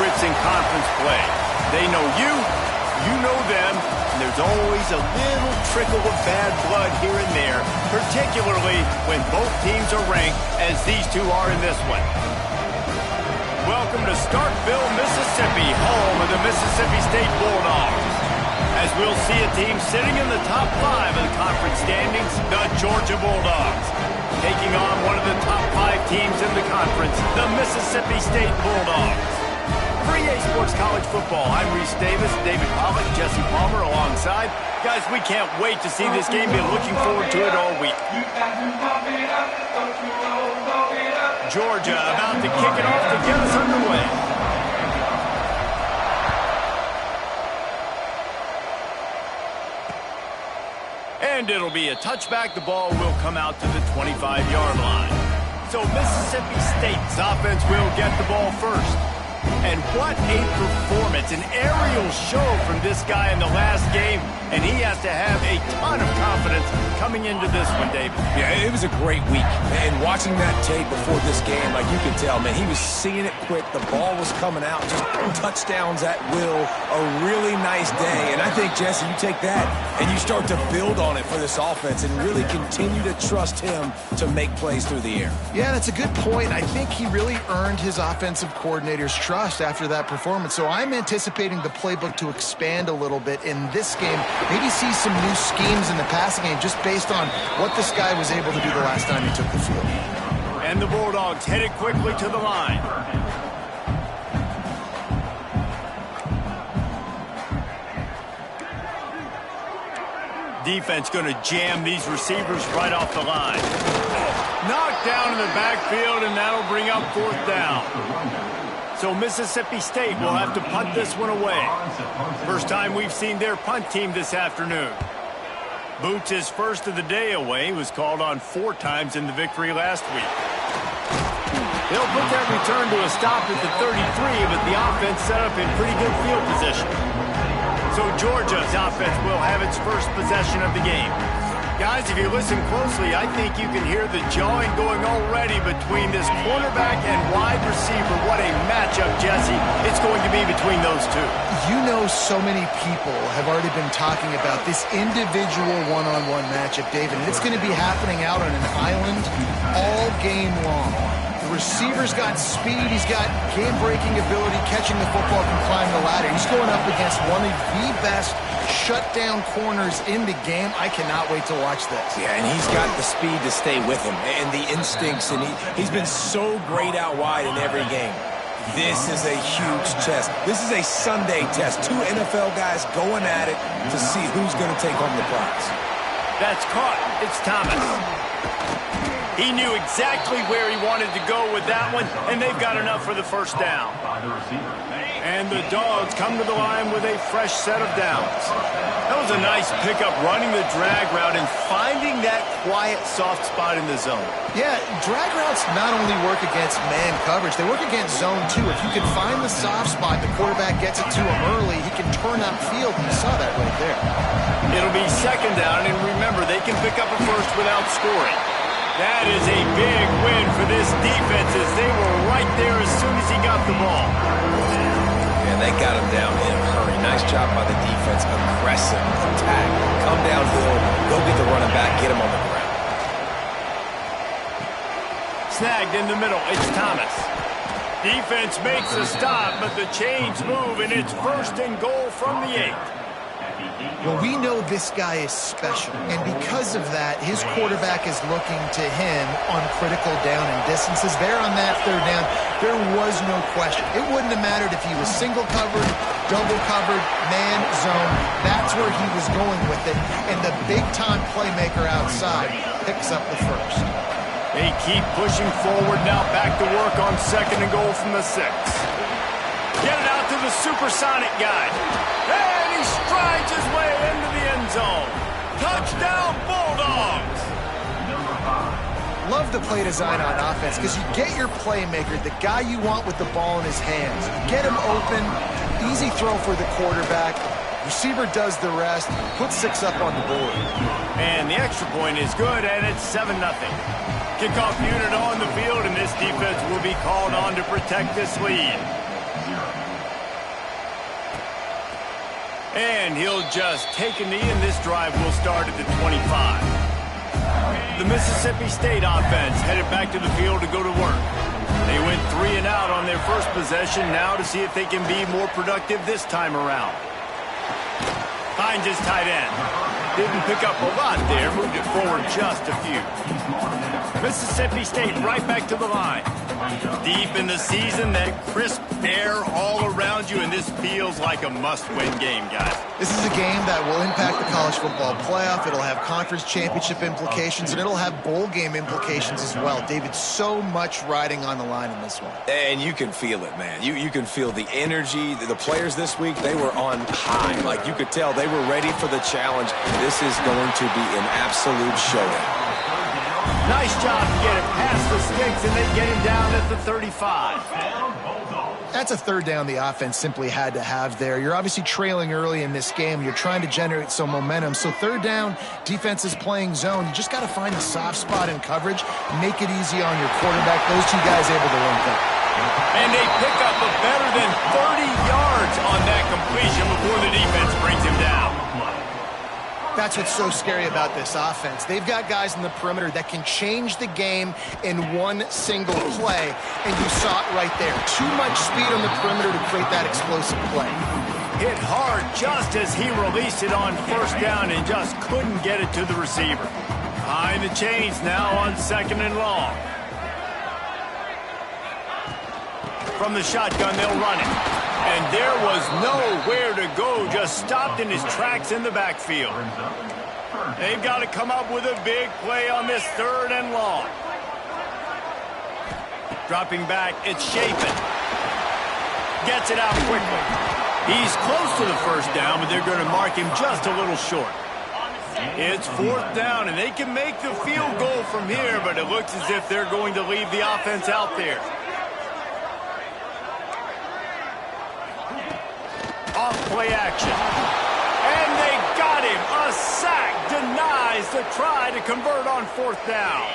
secrets in conference play. They know you, you know them, and there's always a little trickle of bad blood here and there, particularly when both teams are ranked as these two are in this one. Welcome to Starkville, Mississippi, home of the Mississippi State Bulldogs. As we'll see a team sitting in the top 5 of the conference standings, the Georgia Bulldogs, taking on one of the top 5 teams in the conference, the Mississippi State Bulldogs. For EA Sports College Football, I'm Reese Davis, David Pollock, Jesse Palmer alongside. Guys, we can't wait to see this game. Been looking forward to it all week. Georgia about to kick it off to get us underway. And it'll be a touchback. The ball will come out to the 25-yard line. So Mississippi State's offense will get the ball first. And what a performance, an aerial show from this guy in the last game, and he has to have a ton of confidence coming into this one, David. Yeah, it was a great week, and watching that tape before this game, like you can tell, man, he was seeing it quick, the ball was coming out, just touchdowns at will, a really nice day, and I think, Jesse, you take that and you start to build on it for this offense and really continue to trust him to make plays through the air. Yeah, that's a good point. I think he really earned his offensive coordinator's trust after that performance. So I'm anticipating the playbook to expand a little bit in this game. Maybe see some new schemes in the passing game just based on what this guy was able to do the last time he took the field. And the Bulldogs headed quickly to the line. Defense going to jam these receivers right off the line. Knocked down in the backfield, and that'll bring up 4th down. So Mississippi State will have to punt this one away. First time we've seen their punt team this afternoon. Boots' first of the day away. He was called on 4 times in the victory last week. They'll put that return to a stop at the 33, but the offense set up in pretty good field position. So Georgia's offense will have its first possession of the game. Guys, if you listen closely, I think you can hear the jawing going already between this quarterback and wide receiver. What a matchup, Jesse, it's going to be between those two. You know, so many people have already been talking about this individual one-on-one matchup, David, and it's going to be happening out on an island all game long. The receiver's got speed, he's got game-breaking ability, catching the football, can climb the ladder. He's going up against one of the best shutdown corners in the game. I cannot wait to watch this. Yeah, and he's got the speed to stay with him and the instincts, and he's been so great out wide in every game. This is a huge test. This is a Sunday test. 2 NFL guys going at it to see who's going to take home the prize. That's caught. It's Thomas. He knew exactly where he wanted to go with that one, and they've got enough for the first down. And the Dogs come to the line with a fresh set of downs. That was a nice pickup, running the drag route and finding that quiet, soft spot in the zone. Yeah, drag routes not only work against man coverage, they work against zone too. If you can find the soft spot, the quarterback gets it to him early, he can turn upfield, and you saw that right there. It'll be 2nd down, and remember, they can pick up a first without scoring. That is a big win for this defense as they were right there as soon as he got the ball. And they got him down in a hurry. Nice job by the defense. Aggressive attack. Come downhill, go get the running back, get him on the ground. Snagged in the middle. It's Thomas. Defense makes a stop, but the chains move, and it's 1st and goal from the 8. Well, we know this guy is special, and because of that, his quarterback is looking to him on critical down and distances. There on that 3rd down, there was no question. It wouldn't have mattered if he was single covered, double covered, man, zone. That's where he was going with it, and the big-time playmaker outside picks up the first. They keep pushing forward now, back to work on 2nd and goal from the 6. Get it out to the supersonic guy. And he strides his way into the end zone. Touchdown, Bulldogs! Love the play design on offense because you get your playmaker, the guy you want with the ball in his hands. Get him open, easy throw for the quarterback. Receiver does the rest, put 6 up on the board. And the extra point is good, and it's 7-0. Kickoff unit on the field, and this defense will be called on to protect this lead. And he'll just take a knee, and this drive will start at the 25. The Mississippi State offense headed back to the field to go to work. They went 3 and out on their first possession, now to see if they can be more productive this time around. Finds his tight end. Didn't pick up a lot there, moved it forward just a few. Mississippi State right back to the line. Deep in the season, that crisp air all around you, and this feels like a must-win game, guys. This is a game that will impact the college football playoff. It'll have conference championship implications, and it'll have bowl game implications as well. David, so much riding on the line in this one. And you can feel it, man. You can feel the energy. The players this week, they were on high. Like, you could tell they were ready for the challenge. This is going to be an absolute showdown. Nice job to get it past the sticks, and they get him down at the 35. That's a third down the offense simply had to have there. You're obviously trailing early in this game. You're trying to generate some momentum. So third down, defense is playing zone. You just got to find the soft spot in coverage, make it easy on your quarterback. Those two guys able to link up. And they pick up a better than 30 yards on that completion before the defense brings him down. That's what's so scary about this offense. They've got guys in the perimeter that can change the game in one single play, and you saw it right there. Too much speed on the perimeter to create that explosive play. Hit hard just as he released it on first down and just couldn't get it to the receiver. Behind the chains now on 2nd and long. From the shotgun, they'll run it. And there was nowhere to go, just stopped in his tracks in the backfield. They've got to come up with a big play on this 3rd and long. Dropping back, it's Chapin. Gets it out quickly. He's close to the first down, but they're going to mark him just a little short. It's 4th down, and they can make the field goal from here, but it looks as if they're going to leave the offense out there. Off play action. And they got him. A sack denies the try to convert on 4th down.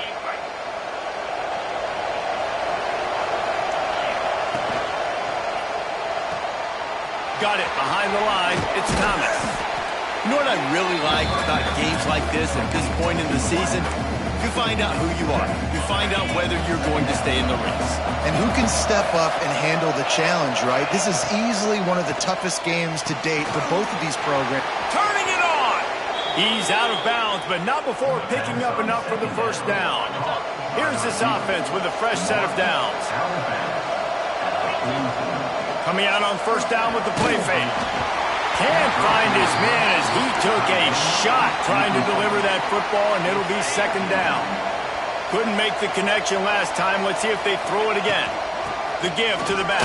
Got it behind the line. It's Thomas. You know what I really like about games like this at this point in the season? You find out who you are. You find out whether you're going to stay in the race. And who can step up and handle the challenge, right? This is easily one of the toughest games to date for both of these programs. Turning it on! He's out of bounds, but not before picking up enough for the first down. Here's this offense with a fresh set of downs. Coming out on first down with the play fake. Can't find his man as he took a shot trying to deliver that football, and it'll be 2nd down. Couldn't make the connection last time. Let's see if they throw it again. The give to the back.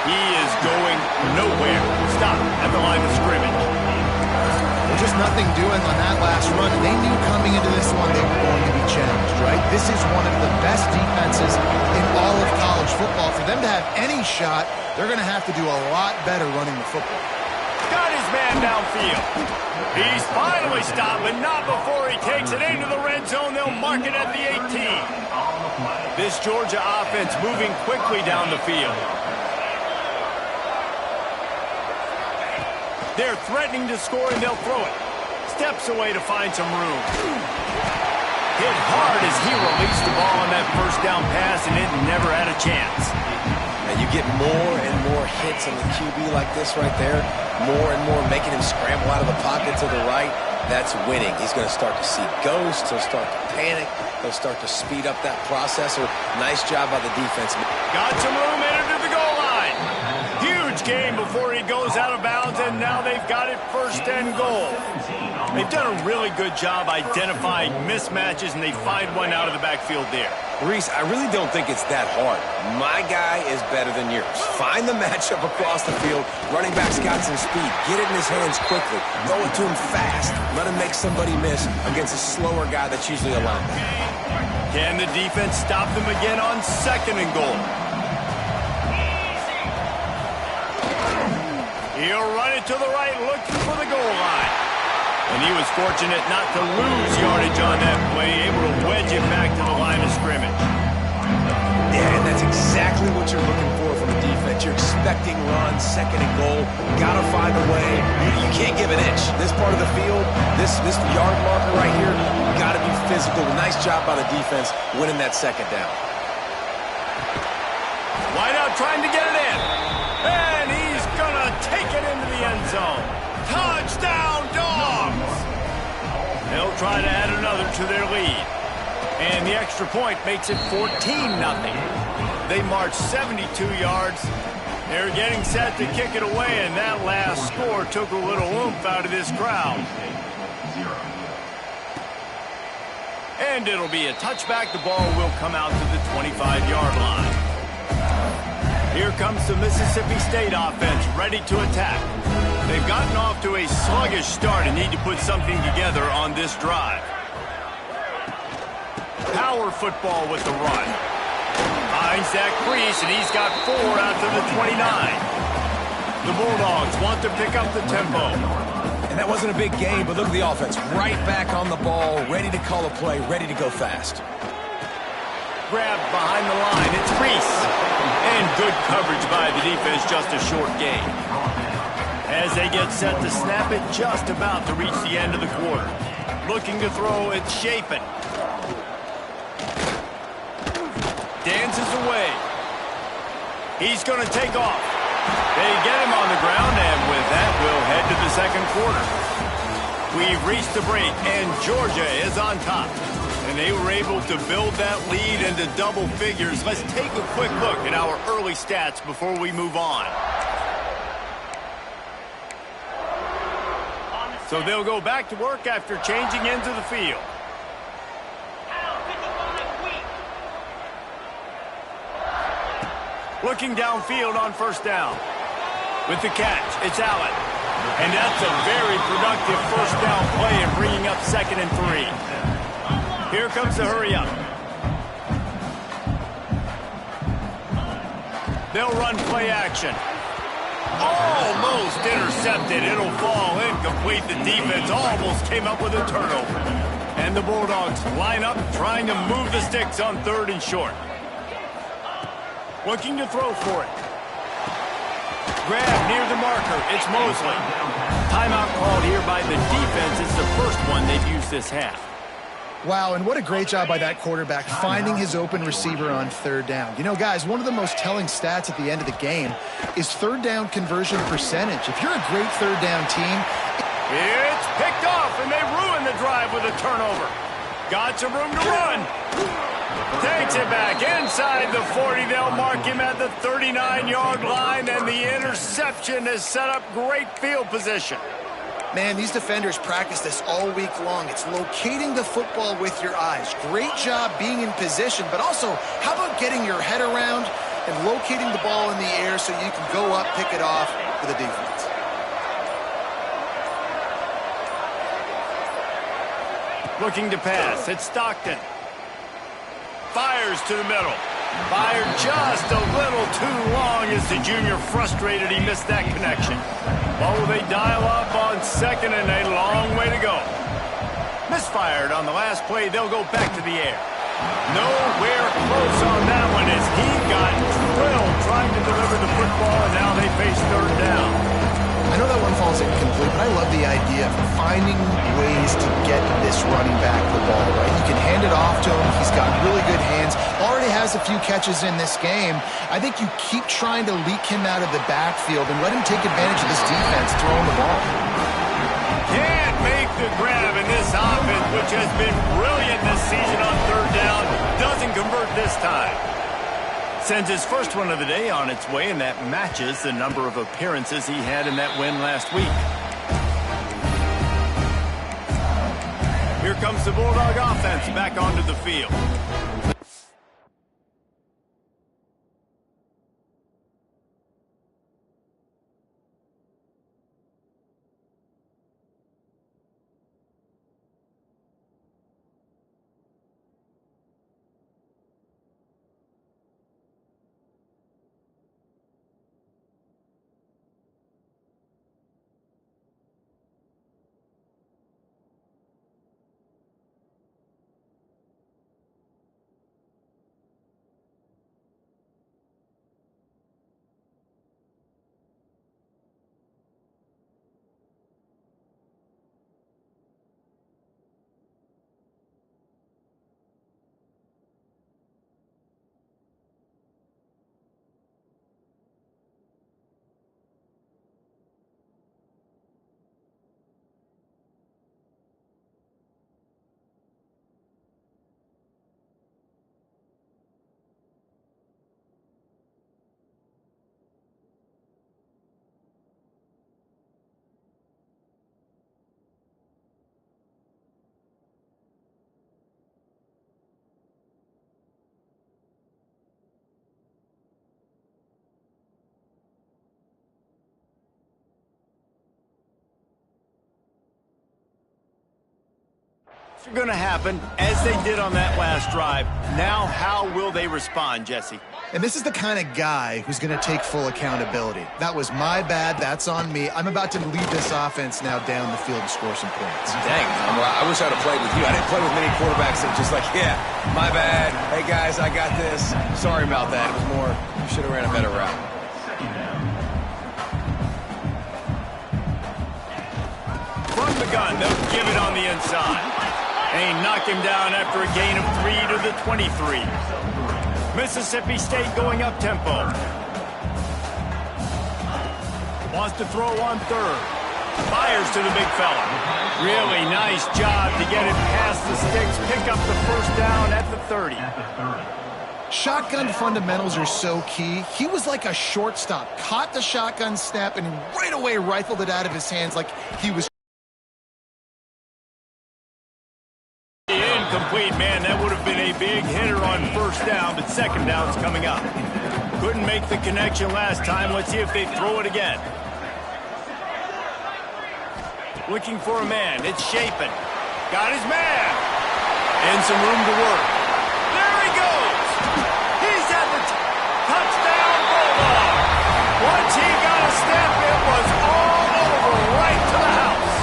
He is going nowhere. Stop at the line of scrimmage. Well, just nothing doing on that last run. They knew coming into this one they were going to be challenged, right? This is one of the best defenses in all of college football. For them to have any shot, they're going to have to do a lot better running the football. Got his man downfield. He's finally stopped, but not before he takes it into the red zone. They'll mark it at the 18. This Georgia offense moving quickly down the field. They're threatening to score, and they'll throw it. Steps away to find some room. Hit hard as he released the ball on that first down pass, and it never had a chance. And you get more and more hits on the QB like this right there, more and more making him scramble out of the pocket to the right. That's winning. He's going to start to see ghosts. He'll start to panic. He'll start to speed up that processor. Nice job by the defense. Got some room into the goal line. Huge game before he goes out of bounds, and now they've got it 1st and goal. They've done a really good job identifying mismatches, and they find one out of the backfield there. Reese, I really don't think it's that hard. My guy is better than yours. Find the matchup across the field. Running back's got some speed. Get it in his hands quickly. Throw it to him fast. Let him make somebody miss against a slower guy that's usually a linebacker. Can the defense stop them again on 2nd and goal? He'll run it to the right, looking for the goal line. And he was fortunate not to lose yardage on that play, able to wedge it back to the line of scrimmage. Yeah, and that's exactly what you're looking for from a defense. what you're expecting run, second and goal. Got to find a way. You can't give an inch. This part of the field, this yard marker right here, got to be physical. Nice job by the defense winning that second down. Wideout trying to get it in. And he's going to take it into the end zone. Touchdown, Dogs! They'll try to add another to their lead. And the extra point makes it 14-0. They march 72 yards. They're getting set to kick it away, and that last score took a little oomph out of this crowd. And it'll be a touchback. The ball will come out to the 25-yard line. Here comes the Mississippi State offense, ready to attack. They've gotten off to a sluggish start and need to put something together on this drive. Power football with the run. Finds that crease, and he's got 4 out to the 29. The Bulldogs want to pick up the tempo. And that wasn't a big game, but look at the offense. Right back on the ball, ready to call a play, ready to go fast. Grabbed behind the line. It's Reese. And good coverage by the defense, just a short gain. As they get set to snap it, just about to reach the end of the quarter. Looking to throw, it's Chapin. Dances away. He's going to take off. They get him on the ground, and with that, we'll head to the second quarter. We've reached the break, and Georgia is on top. And they were able to build that lead into double figures. Let's take a quick look at our early stats before we move on. So they'll go back to work after changing into the field. Looking downfield on first down. With the catch, it's Allen. And that's a very productive first down play in bringing up 2nd and 3. Here comes the hurry up. They'll run play action. Almost intercepted. It'll fall incomplete. The defense almost came up with a turnover. And the Bulldogs line up trying to move the sticks on 3rd and short. Looking to throw for it. Grab near the marker. It's Mosley. Timeout called here by the defense. It's the first one they've used this half. Wow, and what a great job by that quarterback finding his open receiver on 3rd down. You know, guys, one of the most telling stats at the end of the game is 3rd down conversion percentage. If you're a great 3rd down team... It's picked off, and they ruin the drive with a turnover. Got some room to run. Takes it back inside the 40. They'll mark him at the 39-yard line, and the interception has set up great field position. Man, these defenders practice this all week long. It's locating the football with your eyes. Great job being in position, but also, how about getting your head around and locating the ball in the air so you can go up, pick it off for the defense. Looking to pass. It's Stockton. Fires to the middle. Fired just a little too long as the junior frustrated. He missed that connection. What will they dial up on 2nd and a long way to go? Misfired on the last play. They'll go back to the air. Nowhere close on that one as he got drilled trying to deliver the football, and now they face 3rd down. I know that one falls incomplete, but I love the idea of finding ways to get this running back the ball, right? You can hand it off to him. He's got really good hands. Already has a few catches in this game. I think you keep trying to leak him out of the backfield and let him take advantage of this defense throwing the ball. Can't make the grab in this offense, which has been brilliant this season on 3rd down. Doesn't convert this time. Sends his first one of the day on its way, and that matches the number of appearances he had in that win last week. Here comes the Bulldog offense back onto the field. Going to happen as they did on that last drive. Now, how will they respond, Jesse? And this is the kind of guy who's going to take full accountability. That was my bad. That's on me. I'm about to lead this offense now down the field and score some points. Dang, I wish I'd have played with you. I didn't play with many quarterbacks that just like, yeah, my bad. Hey, guys, I got this. Sorry about that. It was more, you should have ran a better route. From the gun, they'll give it on the inside. They knock him down after a gain of 3 to the 23. Mississippi State going up tempo. Wants to throw on third. Fires to the big fella. Really nice job to get it past the sticks. Pick up the first down at the 30. Shotgun fundamentals are so key. He was like a shortstop. Caught the shotgun snap and right away rifled it out of his hands like he was incomplete. Man, that would have been a big hitter on first down, but second down's coming up. Couldn't make the connection last time. Let's see if they throw it again. Looking for a man. It's Shapen. Got his man. And some room to work. There he goes. He's at the touchdown Bulldog. Once he got a step, it was all over right to the house.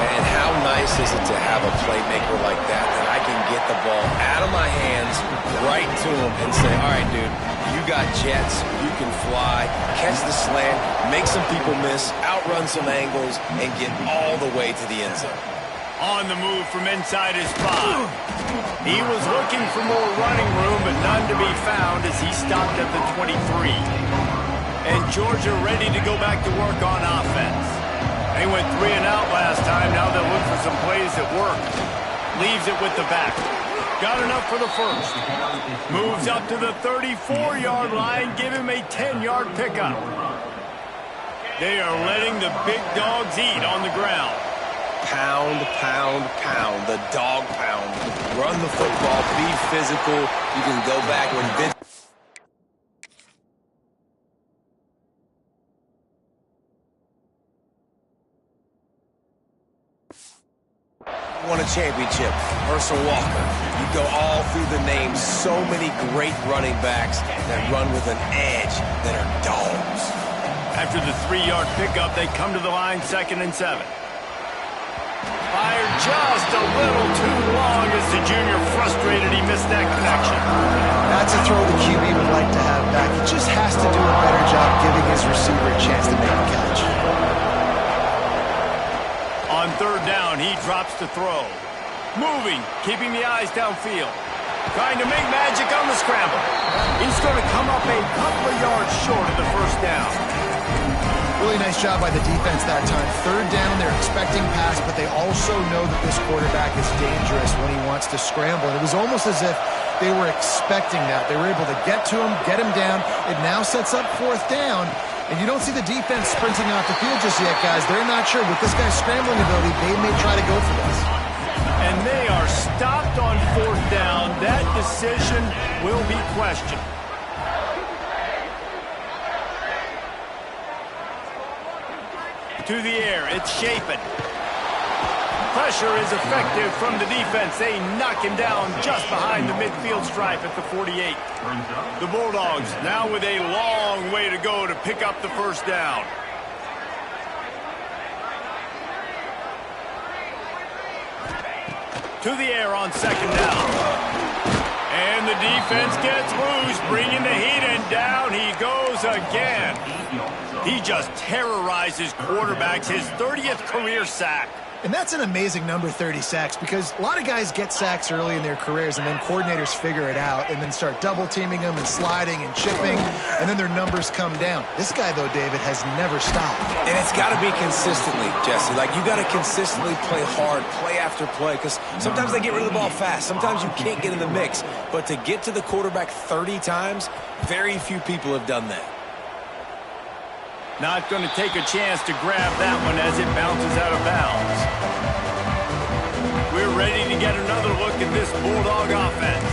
Man, how nice is it to have a playmaker like that I can get the ball out of my hands right to him and say, all right, dude, you got jets, you can fly, catch the slant, make some people miss, outrun some angles, and get all the way to the end zone. On the move from inside his 5. He was looking for more running room, but none to be found as he stopped at the 23. And Georgia ready to go back to work on offense. They went 3 and out last time. Now they'll look for some plays that work. Leaves it with the back. Got enough for the first. Moves up to the 34-yard line. Give him a 10-yard pickup. They are letting the big dogs eat on the ground. Pound, pound, pound. The dog pound. Run the football. Be physical. You can go back when Vince... won a championship. Herschel Walker. You go all through the names. So many great running backs that run with an edge that are dogs. After the 3-yard pickup, they come to the line 2nd and 7. Fired just a little too long as the junior frustrated he missed that connection. That's a throw the QB would like to have back. He just has to do a better job giving his receiver a chance to make a catch. On 3rd down, he drops the throw. Moving, keeping the eyes downfield. Trying to make magic on the scramble. He's going to come up a couple of yards short of the first down. Really nice job by the defense that time. 3rd down, they're expecting pass, but they also know that this quarterback is dangerous when he wants to scramble. And it was almost as if they were expecting that. They were able to get to him, get him down. It now sets up 4th down. And you don't see the defense sprinting off the field just yet, guys. They're not sure. With this guy's scrambling ability, they may try to go for this. And they are stopped on 4th down. That decision will be questioned. To the air, it's Shapen. Pressure is effective from the defense. They knock him down just behind the midfield stripe at the 48. The Bulldogs now with a long way to go to pick up the first down. To the air on 2nd down. And the defense gets loose, bringing the heat, and down he goes again. He just terrorizes quarterbacks, his 30th career sack. And that's an amazing number, 30 sacks, because a lot of guys get sacks early in their careers, and then coordinators figure it out and then start double-teaming them and sliding and chipping, and then their numbers come down. This guy, though, David, has never stopped. And it's got to be consistently, Jesse. Like, you got to consistently play hard, play after play, because sometimes they get rid of the ball fast. Sometimes you can't get in the mix. But to get to the quarterback 30 times, very few people have done that. Not going to take a chance to grab that one as it bounces out of bounds. We're ready to get another look at this Bulldog offense.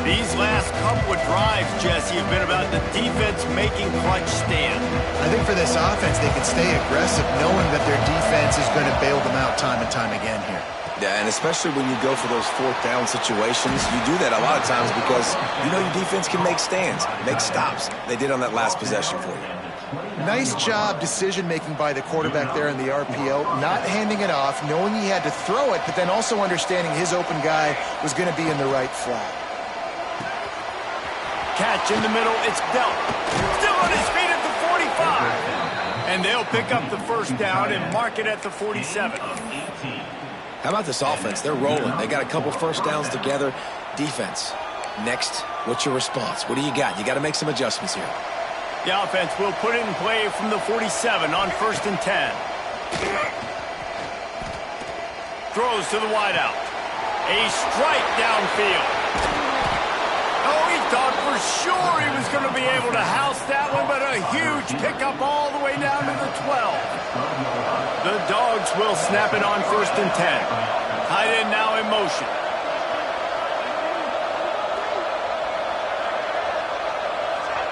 These last couple of drives, Jesse, have been about the defense making clutch stand. I think for this offense, they can stay aggressive knowing that their defense is going to bail them out time and time again here. Yeah, and especially when you go for those fourth down situations, you do that a lot of times because you know your defense can make stands, make stops. They did on that last possession for you. Nice job decision-making by the quarterback there in the RPO, not handing it off, knowing he had to throw it, but then also understanding his open guy was going to be in the right flat. Catch in the middle, it's dealt. Still on his feet at the 45. And they'll pick up the first down and mark it at the 47. How about this offense? They're rolling. They got a couple first downs together. Defense, next, what's your response? What do you got? You got to make some adjustments here. The offense will put it in play from the 47 on 1st and 10. Throws to the wideout. A strike downfield. Oh, he thought for sure he was going to be able to house that one, but a huge pickup all the way down to the 12. The Dogs will snap it on 1st and 10. Tight end now in motion.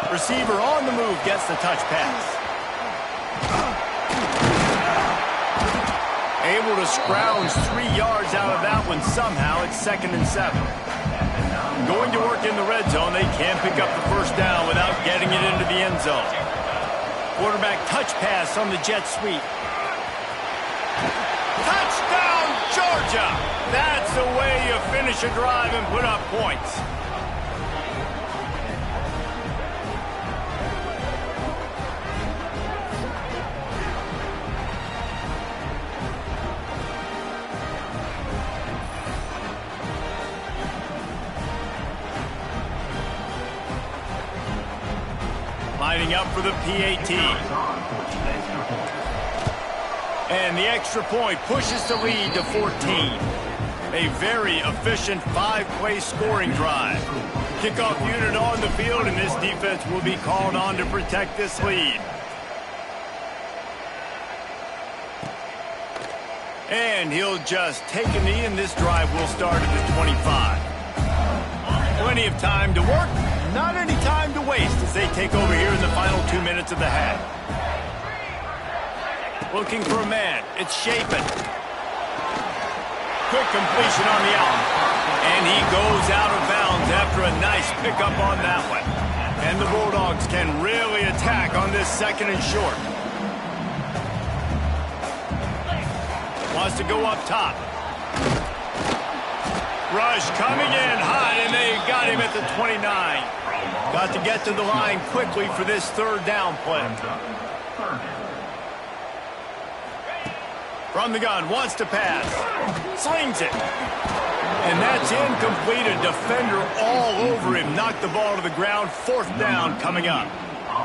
Receiver on the move gets the touch pass. Able to scrounge 3 yards out of that one somehow. It's 2nd and 7. Going to work in the red zone. They can't pick up the first down without getting it into the end zone. Quarterback touch pass on the jet sweep. Touchdown, Georgia! That's the way you finish a drive and put up points. Lining up for the PAT. And the extra point pushes the lead to 14. A very efficient 5-play scoring drive. Kickoff unit on the field, and this defense will be called on to protect this lead. And he'll just take a knee, and this drive will start at the 25. Plenty of time to work. Not any time to waste as they take over here in the final 2 minutes of the half. Looking for a man. It's Chapin. Quick completion on the out. And he goes out of bounds after a nice pickup on that one. And the Bulldogs can really attack on this 2nd and short. Wants to go up top. Rush coming in hot, and they got him at the 29. Got to get to the line quickly for this 3rd down play. From the gun, wants to pass. Slings it. And that's incomplete. A defender all over him. Knocked the ball to the ground. 4th down coming up.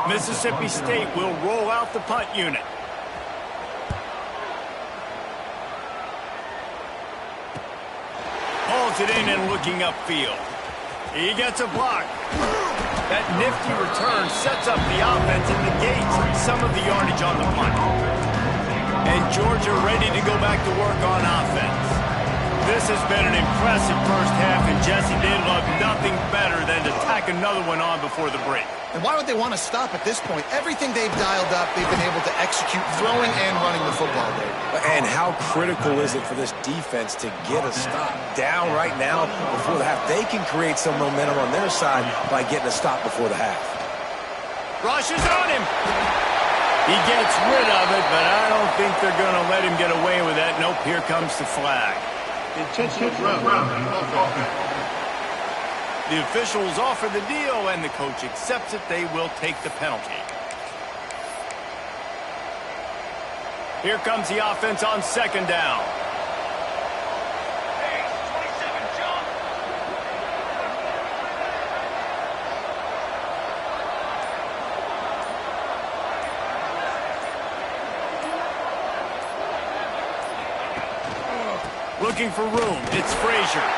Mississippi State will roll out the punt unit. Hauls it in and looking upfield. He gets a block. That nifty return sets up the offense and negates some of the yardage on the punt. And Georgia ready to go back to work on offense. This has been an impressive first half, and Jesse, they'd love nothing better than to tack another one on before the break. And why would they want to stop at this point? Everything they've dialed up, they've been able to execute throwing and running the football there. And how critical is it for this defense to get a stop? Down right now before the half. They can create some momentum on their side by getting a stop before the half. Rush is on him. He gets rid of it, but I don't think they're going to let him get away with that. Nope, here comes the flag. Intentional throw. The officials offer the deal, and the coach accepts it. They will take the penalty. Here comes the offense on 2nd down. Looking for room. It's Frazier.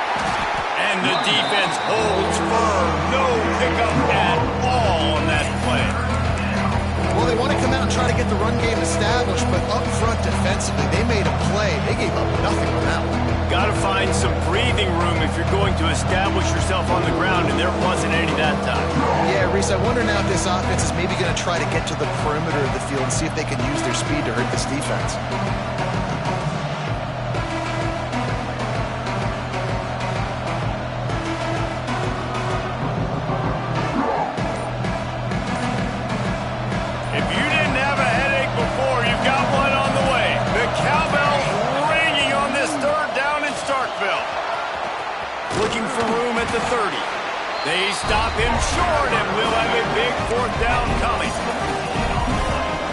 And the defense holds firm. No pickup at all on that play. Well, they want to come out and try to get the run game established, but up front defensively, they made a play. They gave up nothing on that one. Got to find some breathing room if you're going to establish yourself on the ground, and there wasn't any that time. Yeah, Reese, I wonder now if this offense is maybe going to try to get to the perimeter of the field and see if they can use their speed to hurt this defense. Looking for room at the 30. They stop him short, and we'll have a big fourth down coming.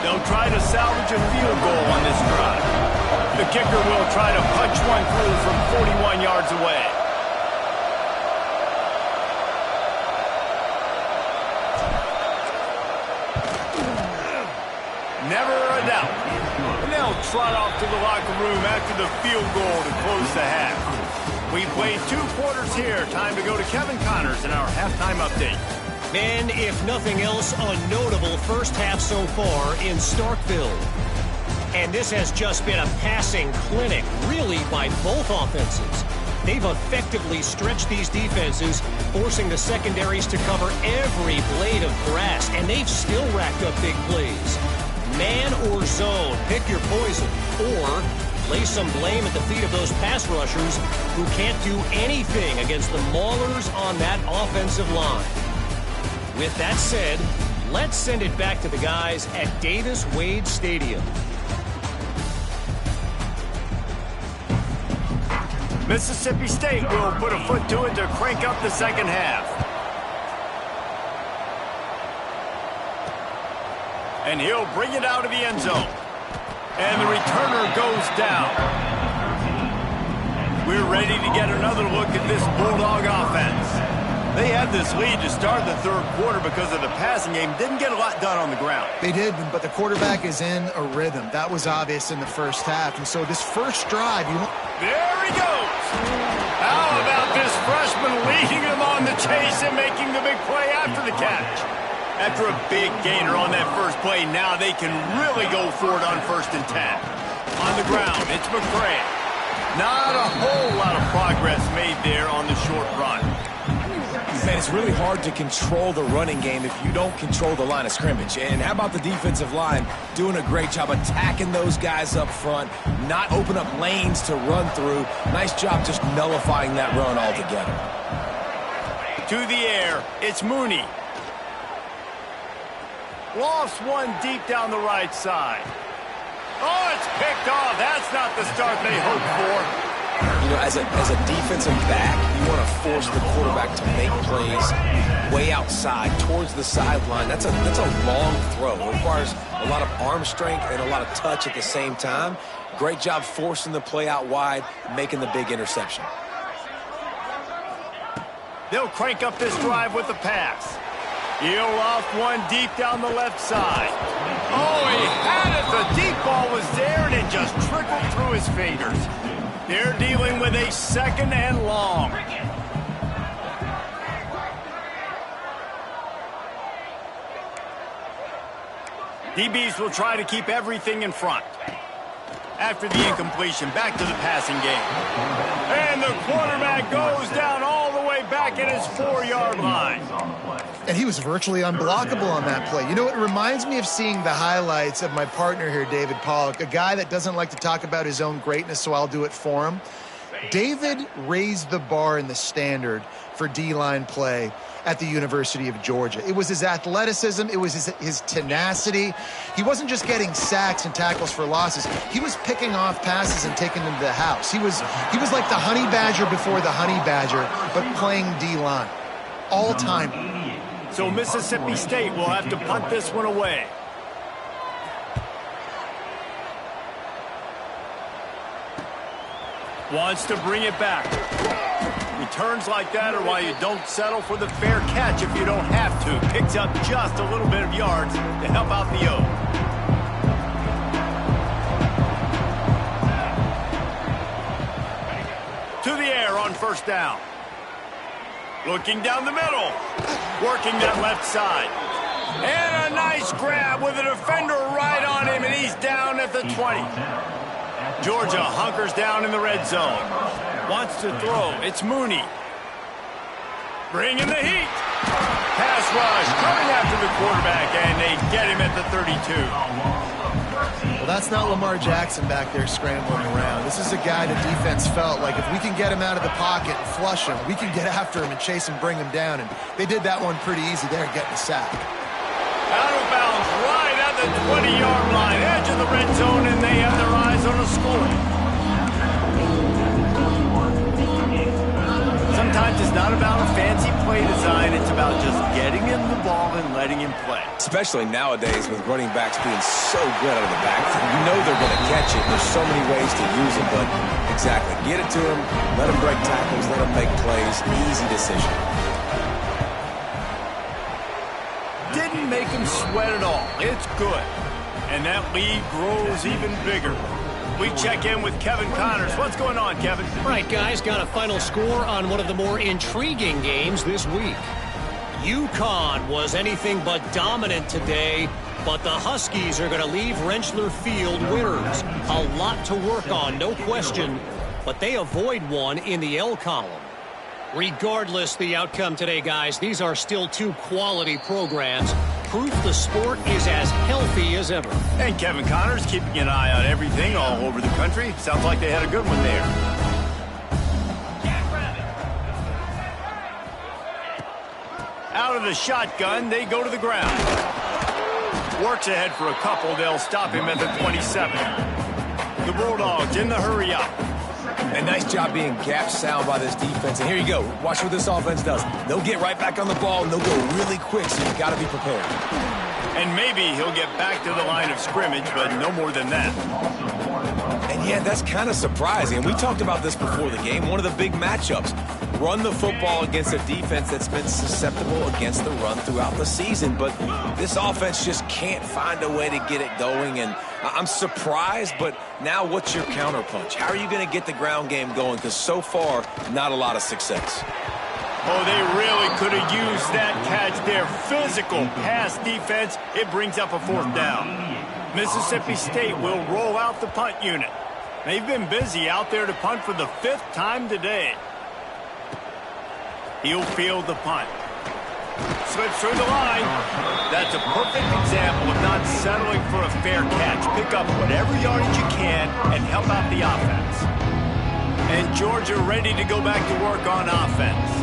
They'll try to salvage a field goal on this drive. The kicker will try to punch one through from 41 yards away. Never a doubt. And they'll trot off to the locker room after the field goal to close the half. We played 2 quarters here. Time to go to Kevin Connors in our halftime update. Men, if nothing else, a notable first half so far in Starkville. And this has just been a passing clinic, really, by both offenses. They've effectively stretched these defenses, forcing the secondaries to cover every blade of grass, and they've still racked up big plays. Man or zone, pick your poison, or lay some blame at the feet of those pass rushers who can't do anything against the maulers on that offensive line. With that said, let's send it back to the guys at Davis-Wade Stadium. Mississippi State will put a foot to it to crank up the second half. And he'll bring it out of the end zone. And the returner goes down. We're ready to get another look at this Bulldog offense. They had this lead to start the third quarter because of the passing game. Didn't get a lot done on the ground. They did, but the quarterback is in a rhythm. That was obvious in the first half. And so this first drive, There he goes. How about this freshman leading him on the chase and making the big play after the catch? After a big gainer on that first play, now they can really go for it on 1st and 10. On the ground, it's McCray. Not a whole lot of progress made there on the short run. Man, it's really hard to control the running game if you don't control the line of scrimmage. And how about the defensive line doing a great job attacking those guys up front, not open up lanes to run through. Nice job just nullifying that run altogether. To the air, it's Mooney. Lofts one deep down the right side. Oh, it's picked off. That's not the start they hoped for. You know, as a defensive back, you want to force the quarterback to make plays way outside, towards the sideline. That's a long throw. It requires a lot of arm strength and a lot of touch at the same time. Great job forcing the play out wide, making the big interception. They'll crank up this drive with the pass. He'll off one deep down the left side. Oh, he had it. The deep ball was there, and it just trickled through his fingers. They're dealing with a 2nd and long. DBs will try to keep everything in front. After the incompletion, back to the passing game. And the quarterback goes down all the way back at his 4-yard line. and he was virtually unblockable on that play. You know, it reminds me of seeing the highlights of my partner here, David Pollock, a guy that doesn't like to talk about his own greatness, so I'll do it for him. David raised the bar in the standard for D-line play at the University of Georgia. It was his athleticism. It was his tenacity. He wasn't just getting sacks and tackles for losses. He was picking off passes and taking them to the house. He was like the honey badger before the honey badger, but playing D-line. All time. So Mississippi State will have to punt this one away. Wants to bring it back. Returns like that are why you don't settle for the fair catch if you don't have to. Picks up just a little bit of yards to help out the O. To the air on first down. Looking down the middle. Working that left side. And a nice grab with a defender right on him, and he's down at the 20. Georgia hunkers down in the red zone. Wants to throw. It's Mooney. Bringing the heat. Pass rush coming after the quarterback, and they get him at the 32. Well, that's not Lamar Jackson back there scrambling around. This is a guy the defense felt like if we can get him out of the pocket and flush him, we can get after him and chase and bring him down. And they did that one pretty easy there, getting a sack. Out of bounds right at the 20-yard line, edge of the red zone, and they have their eyes on a score. is not about a fancy play design. It's about just getting him the ball and letting him play. Especially nowadays with running backs being so good out of the backfield. You know they're going to catch it. There's so many ways to use it, but exactly. Get it to him, let him break tackles, let him make plays. Easy decision. Didn't make him sweat at all. It's good. And that lead grows even bigger. We check in with Kevin Connors. What's going on, Kevin? All right, guys, got a final score on one of the more intriguing games this week. UConn was anything but dominant today, but the Huskies are going to leave Rentschler Field winners. A lot to work on, no question, but they avoid one in the L column. Regardless the outcome today, guys, these are still two quality programs. Proof the sport is as healthy as ever. And Kevin Connors keeping an eye on everything all over the country. Sounds like they had a good one there. Out of the shotgun, they go to the ground. Works ahead for a couple. They'll stop him at the 27. The Bulldogs in the hurry up. A nice job being gap sound by this defense. And here you go. Watch what this offense does. They'll get right back on the ball, and they'll go really quick, so you've got to be prepared. And maybe he'll get back to the line of scrimmage, but no more than that. And yeah, that's kind of surprising. And we talked about this before the game. One of the big matchups. Run the football against a defense that's been susceptible against the run throughout the season. But this offense just can't find a way to get it going. And I'm surprised, but now what's your counterpunch? How are you going to get the ground game going? Because so far, not a lot of success. Oh, they really could have used that catch there. Physical pass defense. It brings up a 4th down. Mississippi State will roll out the punt unit. They've been busy out there to punt for the 5th time today. He'll field the punt. Slips through the line. That's a perfect example of not settling for a fair catch. Pick up whatever yardage you can and help out the offense. And Georgia ready to go back to work on offense.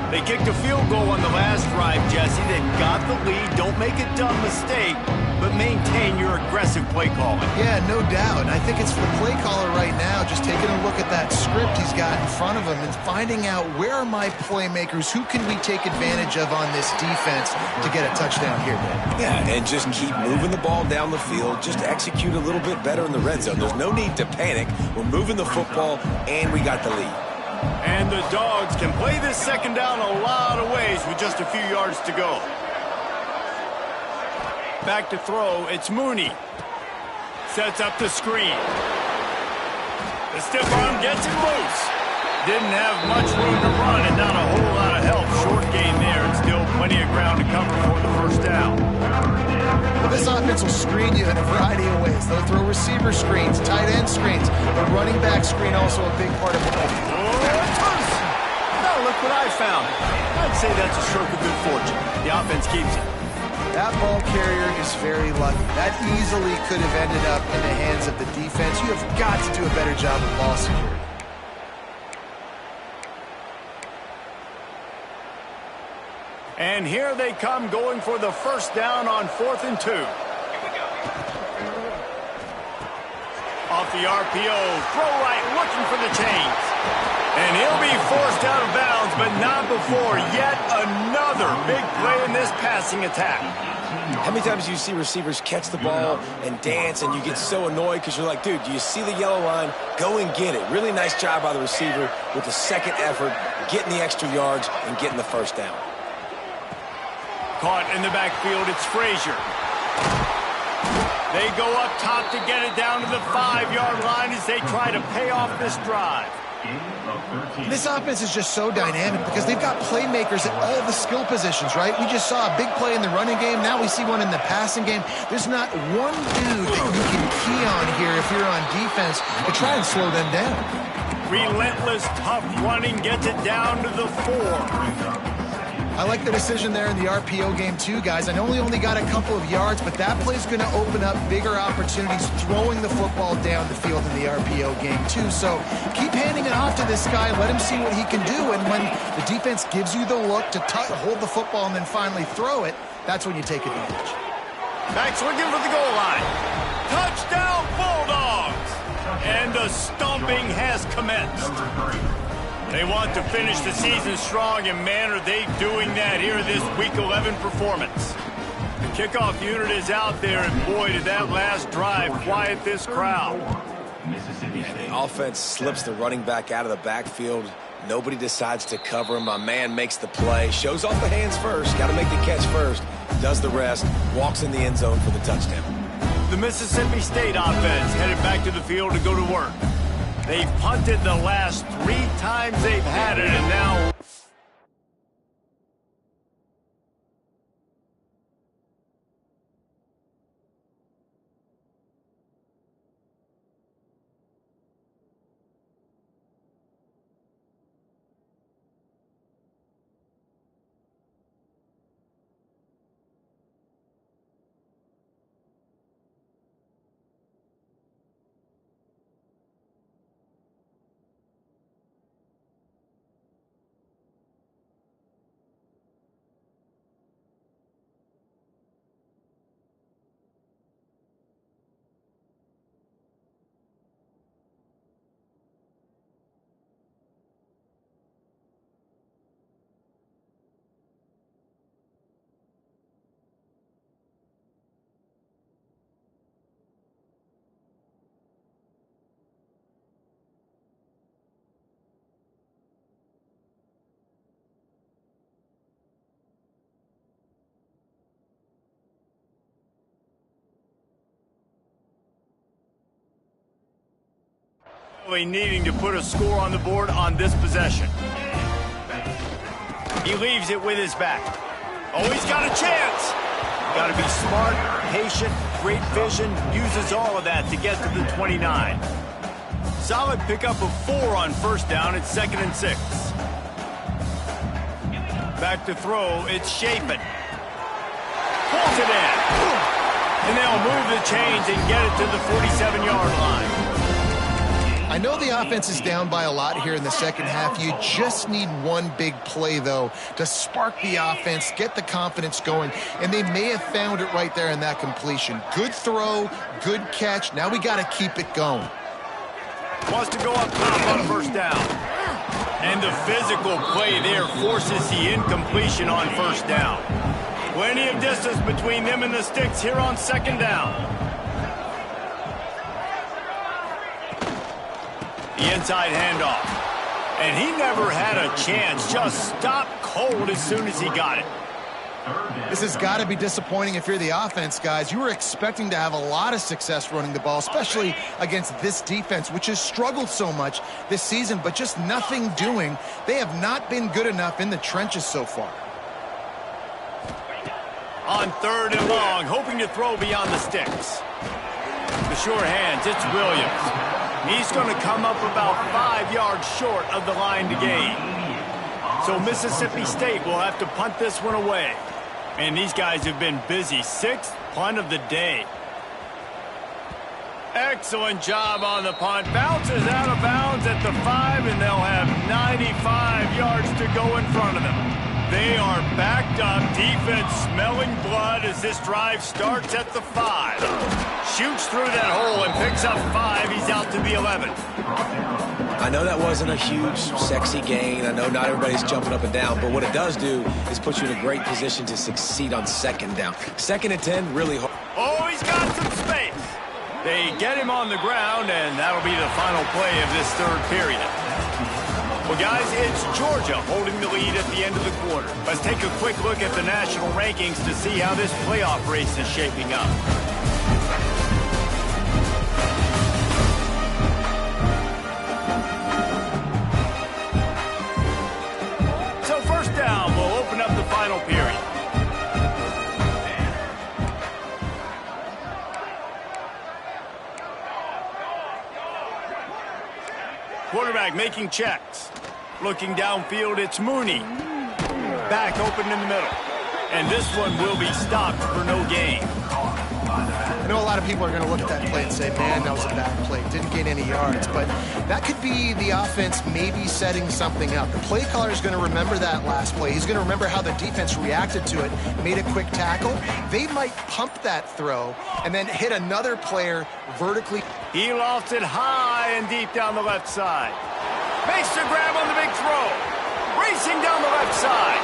They kicked a field goal on the last drive, Jesse. They've got the lead. Don't make a dumb mistake, but maintain your aggressive play calling. Yeah, no doubt. And I think it's the play caller right now just taking a look at that script he's got in front of him and finding out where are my playmakers, who can we take advantage of on this defense to get a touchdown here, Dan? Yeah, and just keep moving the ball down the field. Just execute a little bit better in the red zone. There's no need to panic. We're moving the football, and we got the lead. And the Dogs can play this 2nd down a lot of ways with just a few yards to go. Back to throw, it's Mooney. Sets up the screen. The stiff arm gets it loose. Didn't have much room to run and not a whole lot of help. Short gain there and still plenty of ground to cover for the 1st down. Well, this offense will screen you in a variety of ways. They'll throw receiver screens, tight end screens. The running back screen also a big part of it. Now look what I found. I'd say that's a stroke of good fortune. The offense keeps it. That ball carrier is very lucky. That easily could have ended up in the hands of the defense. You have got to do a better job of ball security. And here they come going for the 1st down on 4th and 2. Off the RPO, throw right, looking for the chains. And he'll be forced out of bounds, but not before yet another big play in this passing attack. How many times do you see receivers catch the ball and dance and you get so annoyed because you're like, dude, do you see the yellow line? Go and get it. Really nice job by the receiver with the 2nd effort, getting the extra yards and getting the 1st down. Caught in the backfield, it's Frazier. They go up top to get it down to the 5-yard line as they try to pay off this drive. This offense is just so dynamic because they've got playmakers at all the skill positions, right? We just saw a big play in the running game. Now we see one in the passing game. There's not one dude that you can key on here if you're on defense to try and slow them down. Relentless, tough running gets it down to the 4. I like the decision there in the RPO game too, guys. I know he only got a couple of yards, but that play's going to open up bigger opportunities throwing the football down the field in the RPO game too. So keep handing it off to this guy. Let him see what he can do. And when the defense gives you the look to hold the football and then finally throw it, that's when you take advantage. Backs looking for the goal line. Touchdown, Bulldogs! And the stomping has commenced. They want to finish the season strong, and man, are they doing that here in this Week 11 performance. The kickoff unit is out there, and boy, did that last drive quiet this crowd. The offense slips the running back out of the backfield. Nobody decides to cover him. My man makes the play, shows off the hands first, got to make the catch first, does the rest, walks in the end zone for the touchdown. The Mississippi State offense headed back to the field to go to work. They've punted the last 3 times they've had it, and now... needing to put a score on the board on this possession. He leaves it with his back. Oh, he's got a chance. Got to be smart, patient, great vision, uses all of that to get to the 29. Solid pickup of 4 on first down. It's 2nd and 6. Back to throw, it's Chapin. Pulls it in. And they'll move the chains and get it to the 47-yard line. I know the offense is down by a lot here in the second half. You just need one big play, though, to spark the offense, get the confidence going, and they may have found it right there in that completion. Good throw, good catch. Now we got to keep it going. Wants to go up top on first down. And the physical play there forces the incompletion on first down. Plenty of distance between them and the sticks here on 2nd down. The inside handoff. And he never had a chance. Just stopped cold as soon as he got it. This has got to be disappointing if you're the offense, guys. You were expecting to have a lot of success running the ball, especially against this defense, which has struggled so much this season, but just nothing doing. They have not been good enough in the trenches so far. On 3rd and long, hoping to throw beyond the sticks. The sure hands, it's Williams. He's going to come up about 5 yards short of the line to gain. So Mississippi State will have to punt this one away. And these guys have been busy. 6th punt of the day. Excellent job on the punt. Bounces out of bounds at the 5, and they'll have 95 yards to go in front of them. They are backed up. Defense smelling blood as this drive starts at the 5. Shoots through that hole and picks up 5. He's out to the 11. I know that wasn't a huge, sexy gain. I know not everybody's jumping up and down, but what it does do is put you in a great position to succeed on 2nd down. 2nd and 10, really hard. Oh, he's got some space. They get him on the ground, and that'll be the final play of this 3rd period. Well, guys, it's Georgia holding the lead at the end of the quarter. Let's take a quick look at the national rankings to see how this playoff race is shaping up. So 1st down, we'll open up the final period. Quarterback making checks. Looking downfield, it's Mooney. Back open in the middle. And this one will be stopped for no gain. I know a lot of people are going to look at that play and say, man, that was a bad play. Didn't gain any yards. But that could be the offense maybe setting something up. The play caller is going to remember that last play. He's going to remember how the defense reacted to it, made a quick tackle. They might pump that throw and then hit another player vertically. He lofts it high and deep down the left side. Makes the grab on the big throw. Racing down the left side.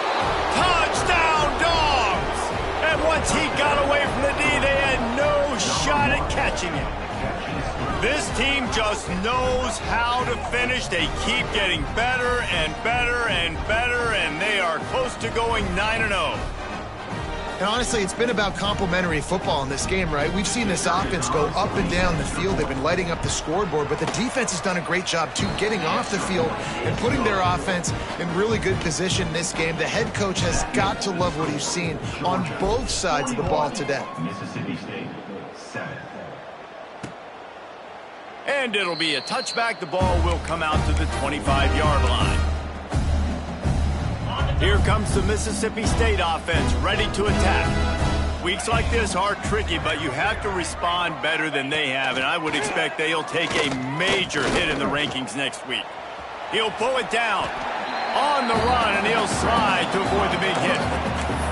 Touchdown, Dogs! And once he got away from the D, they had no shot at catching him. This team just knows how to finish. They keep getting better and better and better, and they are close to going 9-0. And honestly, it's been about complementary football in this game, right? We've seen this offense go up and down the field. They've been lighting up the scoreboard, but the defense has done a great job, too, getting off the field and putting their offense in really good position in this game. The head coach has got to love what he's seen on both sides of the ball today. Mississippi State, 7. And it'll be a touchback. The ball will come out to the 25-yard line. Here comes the Mississippi State offense, ready to attack. Weeks like this are tricky, but you have to respond better than they have, and I would expect they'll take a major hit in the rankings next week. He'll pull it down on the run, and he'll slide to avoid the big hit.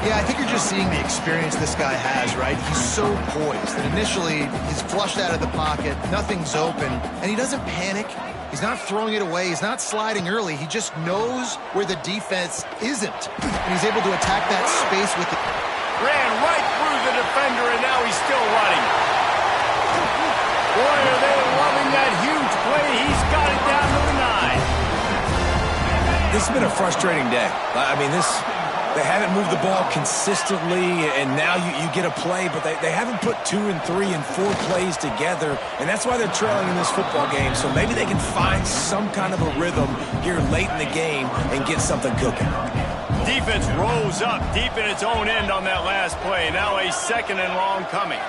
Yeah, I think you're just seeing the experience this guy has, right? He's so poised that initially he's flushed out of the pocket, nothing's open, and he doesn't panic. He's not throwing it away. He's not sliding early. He just knows where the defense isn't, and he's able to attack that space with it. Ran right through the defender, and now he's still running. Boy, are they loving that huge play. He's got it down to the 9. This has been a frustrating day. I mean, they haven't moved the ball consistently, and now you get a play, but they haven't put 2 and 3 and 4 plays together, and that's why they're trailing in this football game. So maybe they can find some kind of a rhythm here late in the game and get something cooking. Defense rose up deep in its own end on that last play. Now a 2nd and long coming.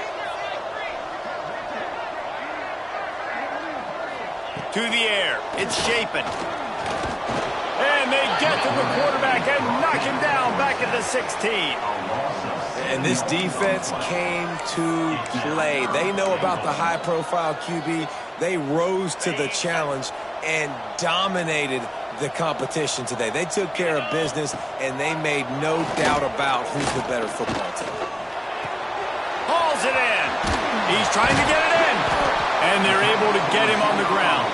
To the air. It's Shapen. And they get to the quarterback and knock him down back at the 16. And this defense came to play. They know about the high-profile QB. They rose to the challenge and dominated the competition today. They took care of business, and they made no doubt about who's the better football team. Hauls it in. He's trying to get it in. And they're able to get him on the ground.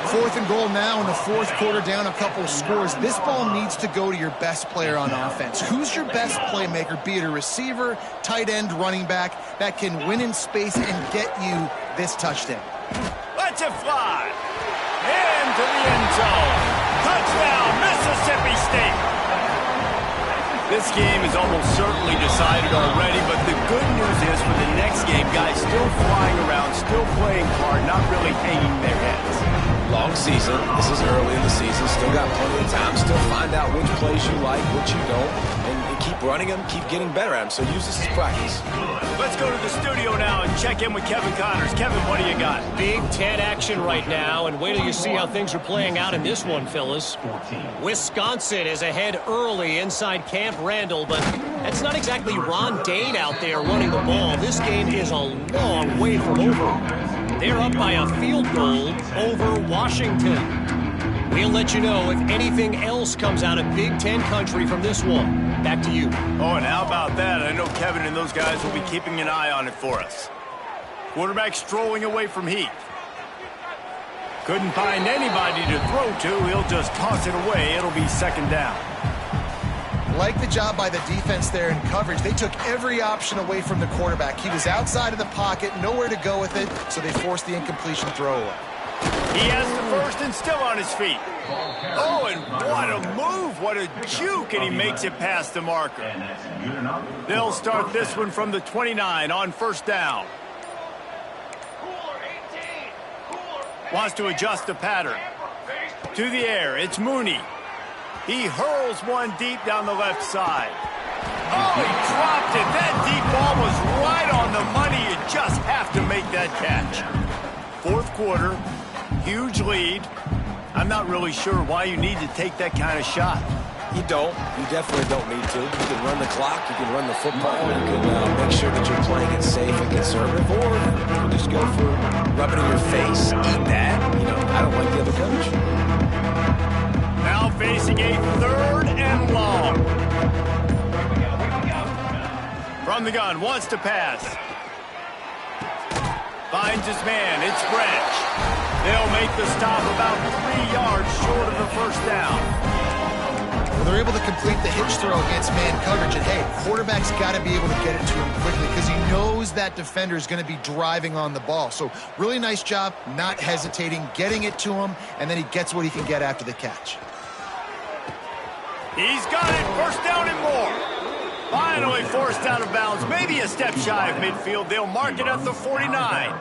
4th and goal now in the 4th quarter, down a couple of scores. This ball needs to go to your best player on offense. Who's your best playmaker, be it a receiver, tight end, running back, that can win in space and get you this touchdown? Lets it fly. Into the end zone. Touchdown, Mississippi State. This game is almost certainly decided already, but the good news is for the next game, guys still flying around, still playing hard, not really hanging their heads. Long season. This is early in the season. Still got plenty of time. Still find out which plays you like, which you don't, and keep running them, keep getting better at them. So use this as practice. Let's go to the studio now and check in with Kevin Connors. Kevin, what do you got? Big Ten action right now, and wait till you see how things are playing out in this one, fellas. Wisconsin is ahead early inside Camp Randall, but that's not exactly Ron Dane out there running the ball. This game is a long way from over. They're up by a field goal over Washington. We'll let you know if anything else comes out of Big Ten country from this one. Back to you. Oh, and how about that? I know Kevin and those guys will be keeping an eye on it for us. Quarterback strolling away from Heath. Couldn't find anybody to throw to. He'll just toss it away. It'll be 2nd down. Like the job by the defense there in coverage. They took every option away from the quarterback. He was outside of the pocket, nowhere to go with it, so they forced the incompletion throwaway. He has the 1st and still on his feet. Oh, and what a move. What a juke, and he makes it past the marker. They'll start this one from the 29 on 1st down. Wants to adjust the pattern. To the air, it's Mooney. He hurls one deep down the left side. Oh, he dropped it. That deep ball was right on the money. You just have to make that catch. 4th quarter, huge lead. I'm not really sure why you need to take that kind of shot. You don't. You definitely don't need to. You can run the clock. You can run the football. You can make sure that you're playing it safe and conservative. Or you can just go for rubbing in your face, eat that. You know, I don't like the other coach. Now facing a 3rd and long. From the gun, wants to pass. Finds his man. It's Branch. They'll make the stop about 3 yards short of the first down. Well, they're able to complete the hitch throw against man coverage. And, hey, quarterback's got to be able to get it to him quickly because he knows that defender is going to be driving on the ball. So really nice job not hesitating, getting it to him, and then he gets what he can get after the catch. He's got it. First down and more. Finally forced out of bounds. Maybe a step shy of midfield. They'll mark it at the 49.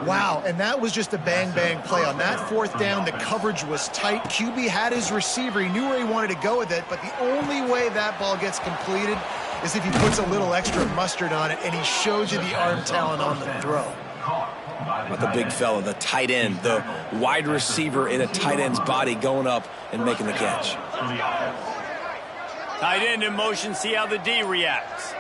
Wow, and that was just a bang-bang play. On that fourth down, the coverage was tight. QB had his receiver. He knew where he wanted to go with it, but the only way that ball gets completed is if he puts a little extra mustard on it, and he shows you the arm talent on the throw. But the big fella, the tight end, the wide receiver in a tight end's body going up and making the catch. Tight end in motion, see how the D reacts.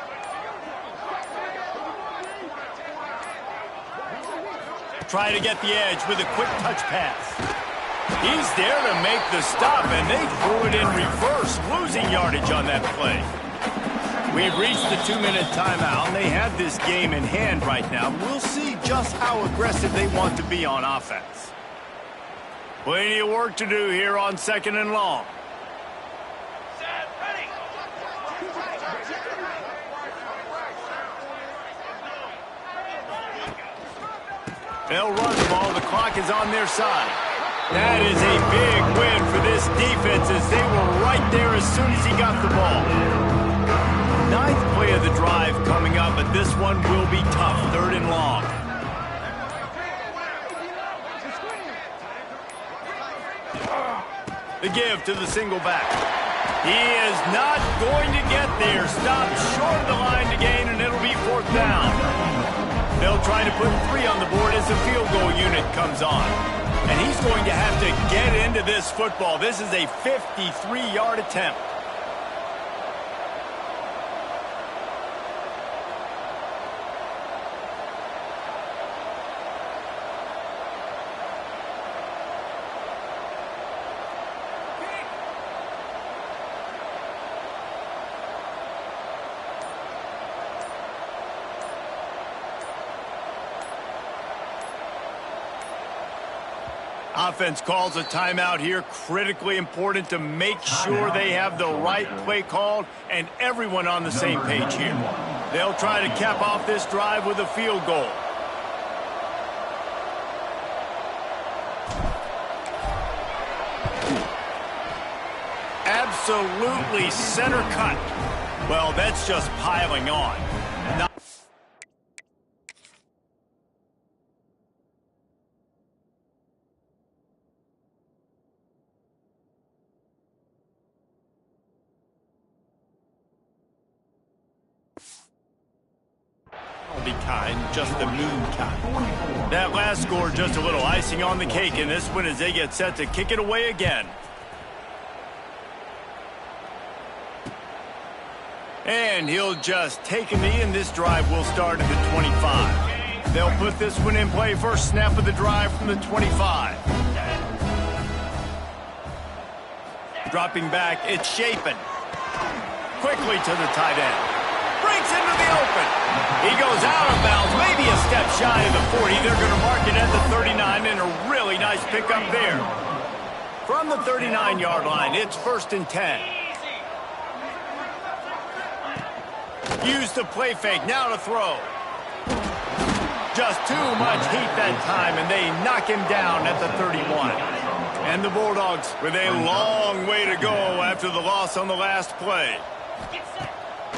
Try to get the edge with a quick touch pass. He's there to make the stop, and they threw it in reverse, losing yardage on that play. We've reached the 2-minute timeout, and they have this game in hand right now. We'll see just how aggressive they want to be on offense. Plenty of work to do here on 2nd and long. They'll run the ball. The clock is on their side. That is a big win for this defense as they were right there as soon as he got the ball. 9th play of the drive coming up, but this one will be tough. 3rd and long. The give to the single back. He is not going to get there. Stopped short of the line to gain, and it'll be 4th down. They'll try to put 3 on the board as the field goal unit comes on. And he's going to have to get into this football. This is a 53-yard attempt. Offense calls a timeout here. Critically important to make sure they have the right play called and everyone on the same page here. They'll try to cap off this drive with a field goal. Absolutely center cut. Well, that's just piling on. Not kind, just the mean kind. That last score just a little icing on the cake in this one as they get set to kick it away again. And he'll just take a knee, and this drive will start at the 25. They'll put this one in play. First snap of the drive from the 25. Dropping back, it's Shapen. Quickly to the tight end. Breaks into the open. He goes out of bounds, maybe a step shy of the 40. They're going to mark it at the 39, and a really nice pickup there. From the 39-yard line, it's 1st and 10. Use the play fake, now to throw. Just too much heat that time, and they knock him down at the 31. And the Bulldogs with a long way to go after the loss on the last play.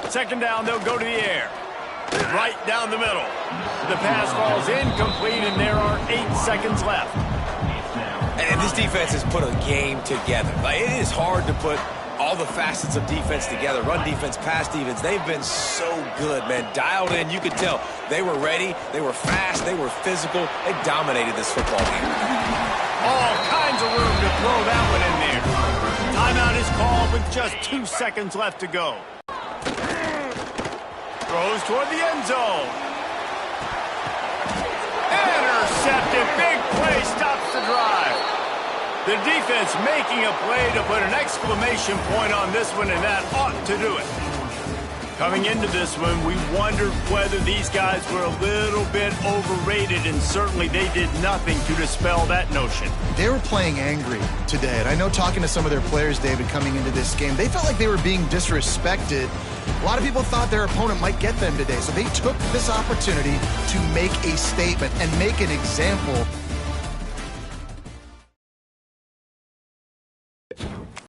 2nd down, they'll go to the air. Right down the middle. The pass falls incomplete, and there are 8 seconds left. And this defense has put a game together. Like, it is hard to put all the facets of defense together. Run defense, pass defense. They've been so good, man. Dialed in. You could tell they were ready. They were fast. They were physical. They dominated this football game. All kinds of room to throw that one in there. Timeout is called with just 2 seconds left to go. Throws toward the end zone. Intercepted. Big play stops the drive. The defense making a play to put an exclamation point on this one, and that ought to do it. Coming into this one, we wondered whether these guys were a little bit overrated, and certainly they did nothing to dispel that notion. They were playing angry today, and I know talking to some of their players, David, coming into this game, they felt like they were being disrespected. A lot of people thought their opponent might get them today, so they took this opportunity to make a statement and make an example